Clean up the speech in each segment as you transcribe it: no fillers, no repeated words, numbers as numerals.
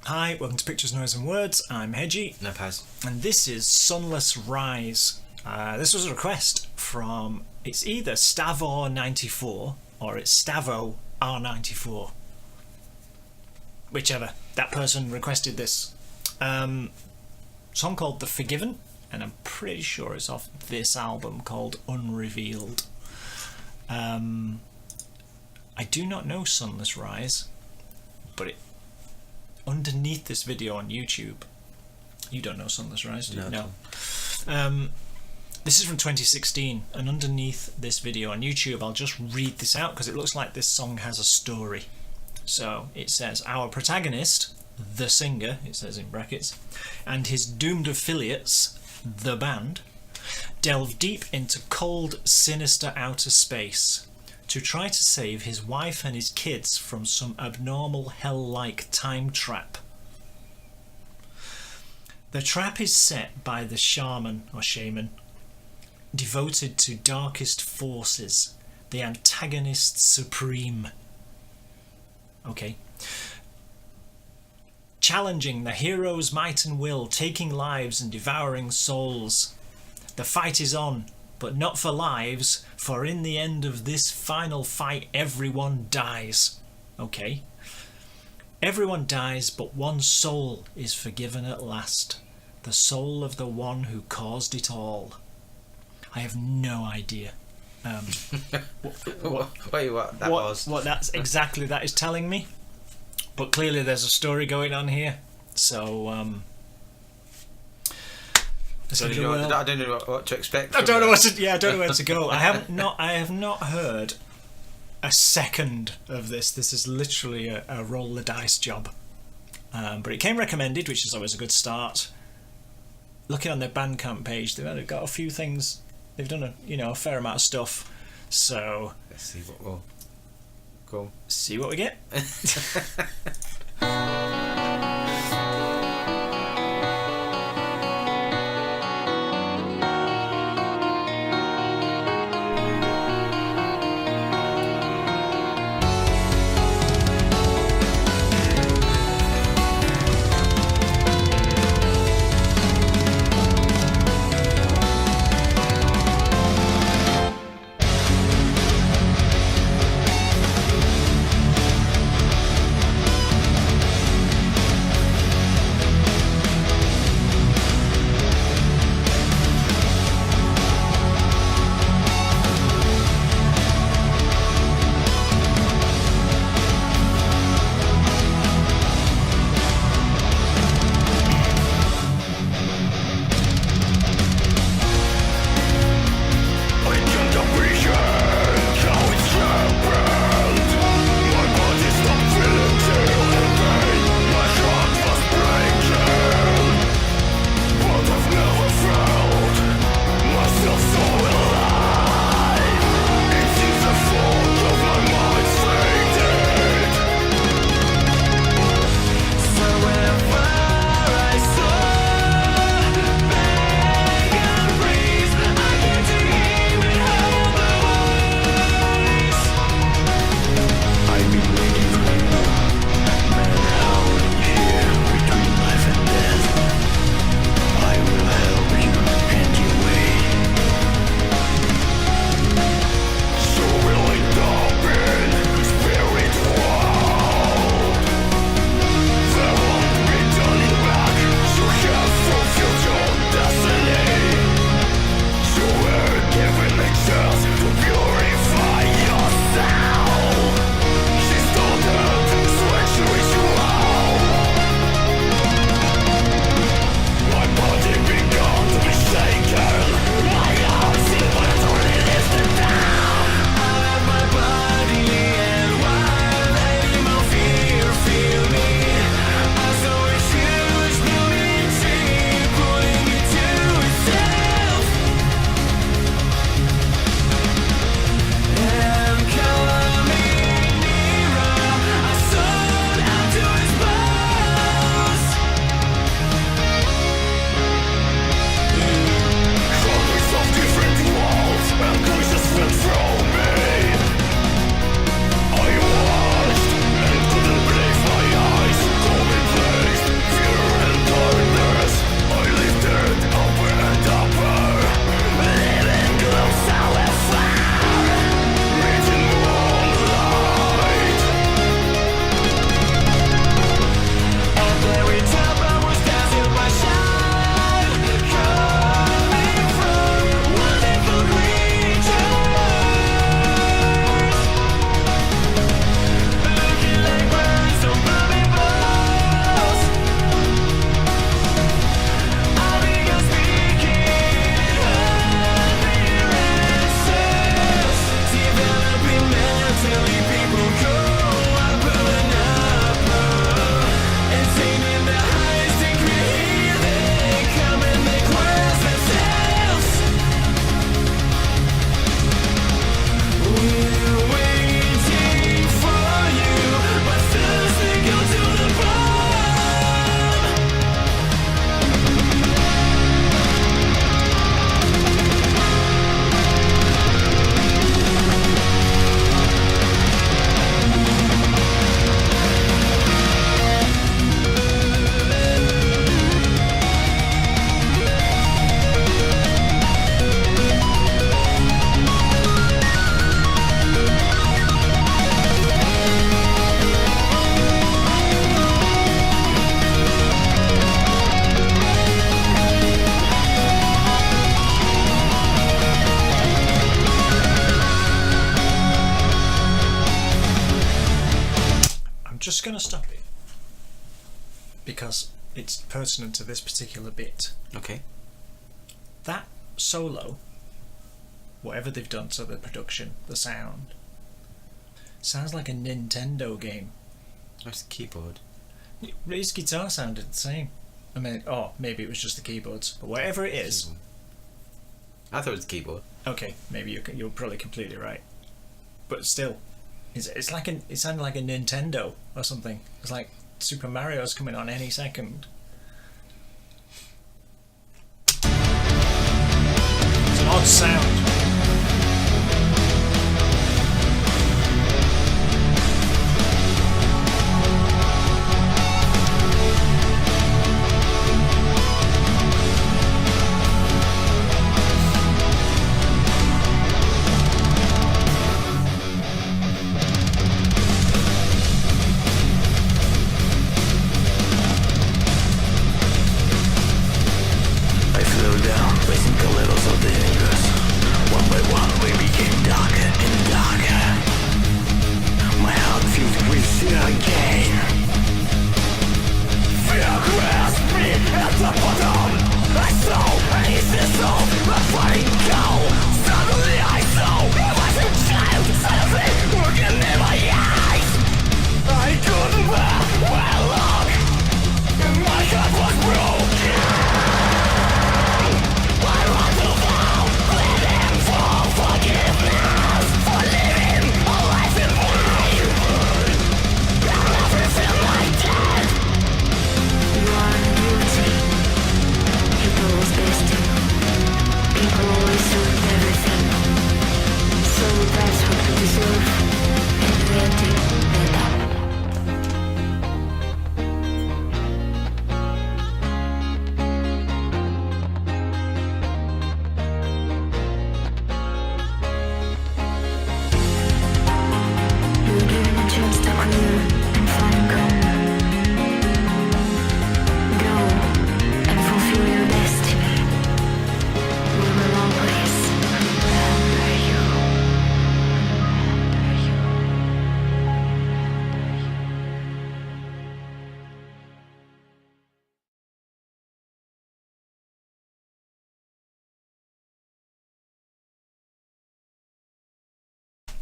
Hi, welcome to Pictures, Noise and Words. I'm Hedgy. No, Paz. And this is Sunless Rise. This was a request from, it's either Stavor94 or it's Stavo R94. Whichever. That person requested this. Song called The Forgiven, and I'm pretty sure it's off this album called Unrevealed. I do not know Sunless Rise, but underneath this video on YouTube, you don't know Sunless Rise, do you? No. This is from 2016, and underneath this video on YouTube, I'll just read this out because it looks like this song has a story. So it says, our protagonist, the singer, it says in brackets, and his doomed affiliates, the band, delve deep into cold, sinister outer space to try to save his wife and his kids from some abnormal hell-like time trap. The trap is set by the shaman, devoted to darkest forces, the antagonist supreme. Okay. Challenging the hero's might and will, taking lives and devouring souls. The fight is on, but not for lives, for in the end of this final fight, everyone dies. Okay. Everyone dies, but one soul is forgiven at last. The soul of the one who caused it all. I have no idea. What that's exactly that is telling me. But clearly there's a story going on here. So, I don't know what to expect. I don't know what to. Yeah, I don't know where to go. I have not heard a second of this. This is literally a roll the dice job. But it came recommended, which is always a good start. Looking on their Bandcamp page, they've got a few things. They've done a fair amount of stuff. So let's see what we'll go. See what we get. just going to stop it because it's pertinent to this particular bit. Okay. That solo, whatever they've done to the production, the sound, sounds like a Nintendo game. That's the keyboard. His guitar sounded the same. I mean, maybe it was just the keyboards, but whatever it is. I thought it was the keyboard. Okay, maybe you're probably completely right, but still, it sounded like a Nintendo or something. It's like Super Mario's coming on any second. It's an odd sound.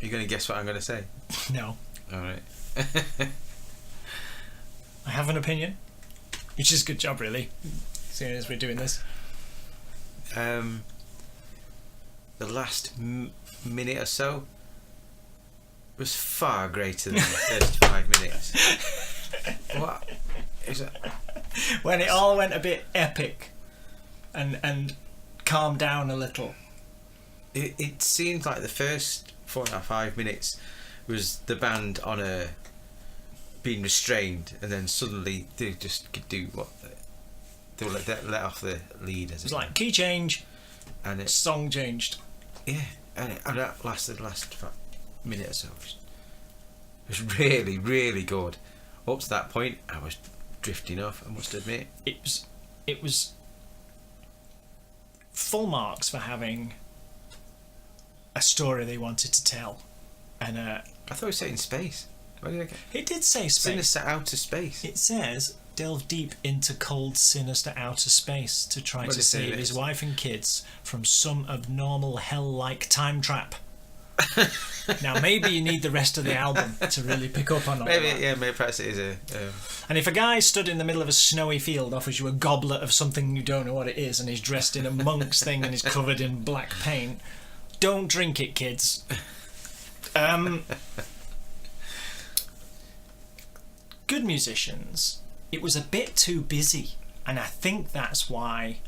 Are you going to guess what I'm going to say? No. Alright. I have an opinion, which is a good job, really, seeing as we're doing this. The last minute or so was far greater than the first 5 minutes. What is it? When it all went a bit epic and calmed down a little. It seemed like the first 4.5 minutes was the band on a being restrained, and then suddenly they just could do what they were let off the lead. It was like key change, and it song changed. Yeah, and that lasted the last minute or so. It was really, really good. Up to that point, I was drifting off, I must admit. It was full marks for having a story they wanted to tell, and I thought it was set in space. Why did I get... It did say space. Sinister outer space. It says delve deep into cold, sinister outer space to try to save his wife and kids from some abnormal hell-like time trap. Now maybe you need the rest of the album to really pick up on all that. Maybe perhaps it is a... And if a guy stood in the middle of a snowy field offers you a goblet of something you don't know what it is, and he's dressed in a monk's thing and is covered in black paint, don't drink it, kids. Good musicians. It was a bit too busy, and I think that's why.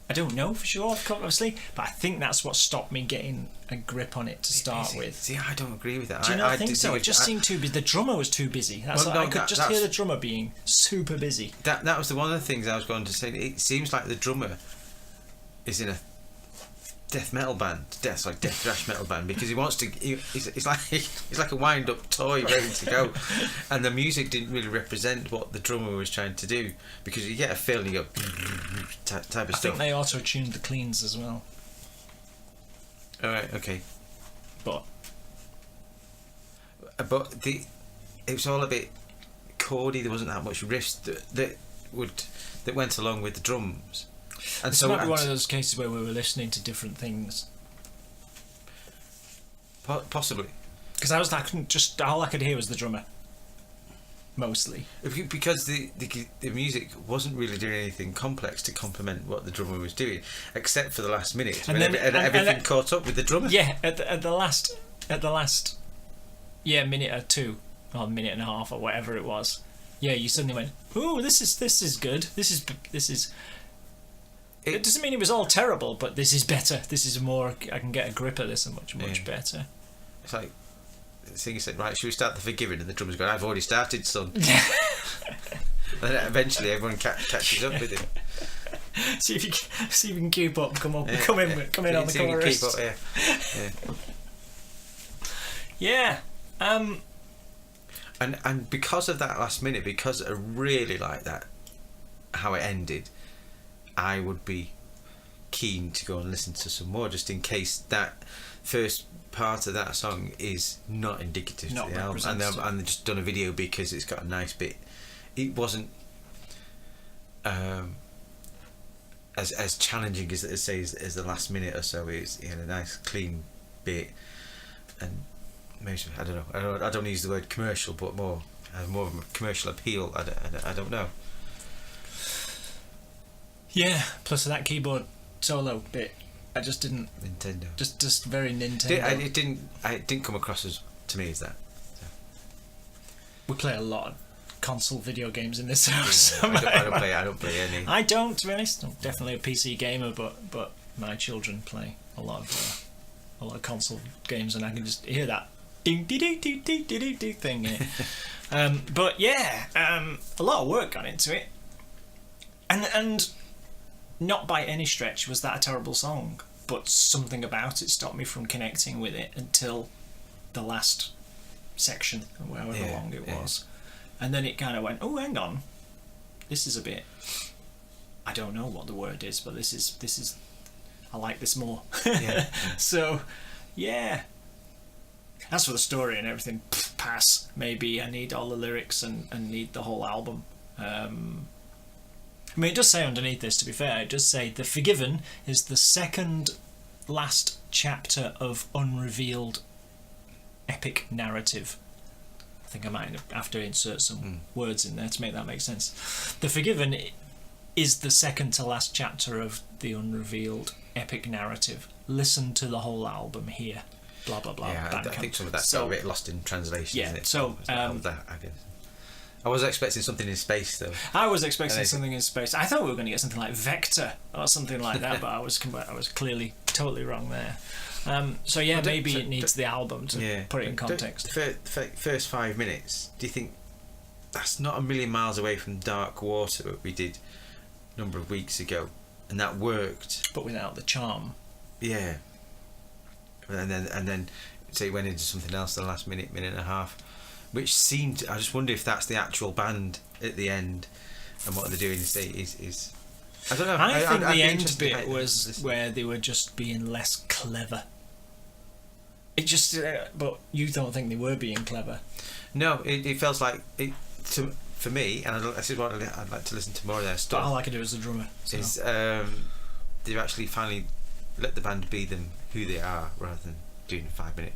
I don't know for sure, obviously, but I think that's what stopped me getting a grip on it to start with. See, I don't agree with that. Do you not think so? It just seemed too busy. The drummer was too busy. I could just hear the drummer being super busy. That was one of the things I was going to say. It seems like the drummer is in a death metal band, death thrash metal band, because he wants to. He's like a wind up toy ready to go, and the music didn't really represent what the drummer was trying to do, because you get a feeling of type of stuff. I think they auto tuned the cleans as well. All right, okay, but the it was all a bit chordy. There wasn't that much riffs that went along with the drums. And This so might be one of those cases where we were listening to different things. possibly Because I was like, just all I could hear was the drummer, mostly. because the music wasn't really doing anything complex to complement what the drummer was doing, except for the last minute And when then- everything and caught up with the drummer. Yeah, at the last, minute or two, or minute and a half or whatever it was. Yeah, you suddenly went, "Ooh, this is good. This is." It doesn't mean it was all terrible, but this is better. This is more. I can get a grip of this, and much better. It's like the singer said, "Right, should we start the Forgiven?" And the drummer's going, "I've already started, son." And then eventually everyone catches up with him. see if you can keep up. Come in on the chorus. Keep up, Yeah. And because of that last minute, because I really like that how it ended, I would be keen to go and listen to some more, just in case that first part of that song is not indicative to the album, and they've just done a video because it's got a nice bit. It wasn't as challenging as as the last minute or so. It had a nice clean bit, and maybe I don't know. I don't use the word commercial, but more of a commercial appeal. I don't know. Yeah. Plus that keyboard solo bit, I just didn't. Nintendo. Just very Nintendo. It didn't come across to me as that. So. We play a lot of console video games in this house. I don't play any. I don't, to be honest. I'm definitely a PC gamer, but my children play a lot of console games, and I can just hear that ding ding ding ding ding ding ding thing. But yeah, a lot of work got into it, and not by any stretch was that a terrible song, but something about it stopped me from connecting with it until the last section, however long it was. And then it kind of went, oh, hang on, this is a bit, I don't know what the word is, but this is I like this more. So yeah, as for the story and everything, pass. Maybe I need all the lyrics and need the whole album. I mean, it does say underneath this, to be fair, it does say The Forgiven is the second last chapter of unrevealed epic narrative. I think I might have to insert some words in there to make that make sense. The Forgiven is the second to last chapter of the unrevealed epic narrative. Listen to the whole album here. Blah, blah, blah. Yeah, I think some of that's got a bit lost in translation, isn't it? So, I was expecting something in space, though. I was expecting something in space. I thought we were going to get something like Vector or something like that, but I was clearly totally wrong there. So yeah, maybe it needs the album to put it in context. First 5 minutes, do you think that's not a million miles away from Dark Water that we did a number of weeks ago, and that worked, but without the charm? Yeah. And then so it went into something else the last minute and a half, which seemed, I just wonder if that's the actual band at the end, and what they're doing is I don't know. I think the end bit was where they were just being less clever. It just, but you don't think they were being clever? No, it feels like it for me, and this is what I'd like to listen to more of their stuff. But all I can do as a drummer is they've actually finally let the band be them who they are, rather than doing a 5-minute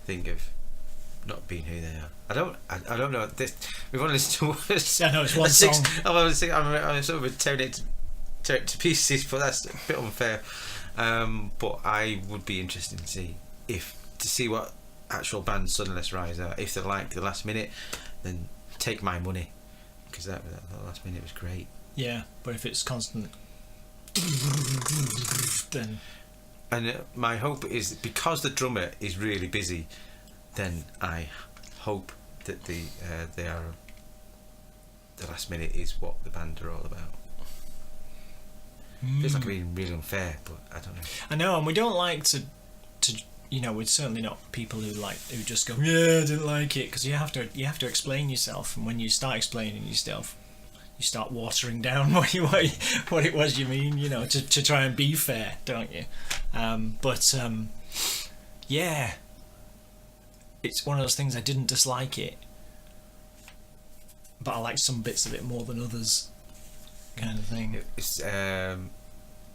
thing of not being who they are. I don't know. We've only listened to I know it's one song. I'm sort of tearing it to pieces, but that's a bit unfair. But I would be interested to see what actual band Sunless Rise are. If they're like the last minute, then take my money, because that last minute was great. Yeah, but if it's constant, then. And my hope is that because the drummer is really busy, then I hope that the last minute is what the band are all about. Feels like I'm being really unfair, but I don't know. I know, and we don't like to we're certainly not people who just go, yeah, I didn't like it, because you have to explain yourself, and when you start explaining yourself, you start watering down what it was you mean, to try and be fair, don't you? Yeah, it's one of those things. I didn't dislike it, but I like some bits of it more than others, kind of thing.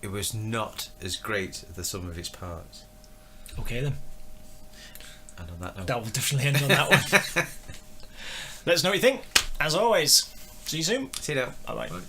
It was not as great as the sum of its parts. Okay then. And on that note, That will definitely end on that one. Let us know what you think. As always, see you soon. see you now. Bye bye. Bye.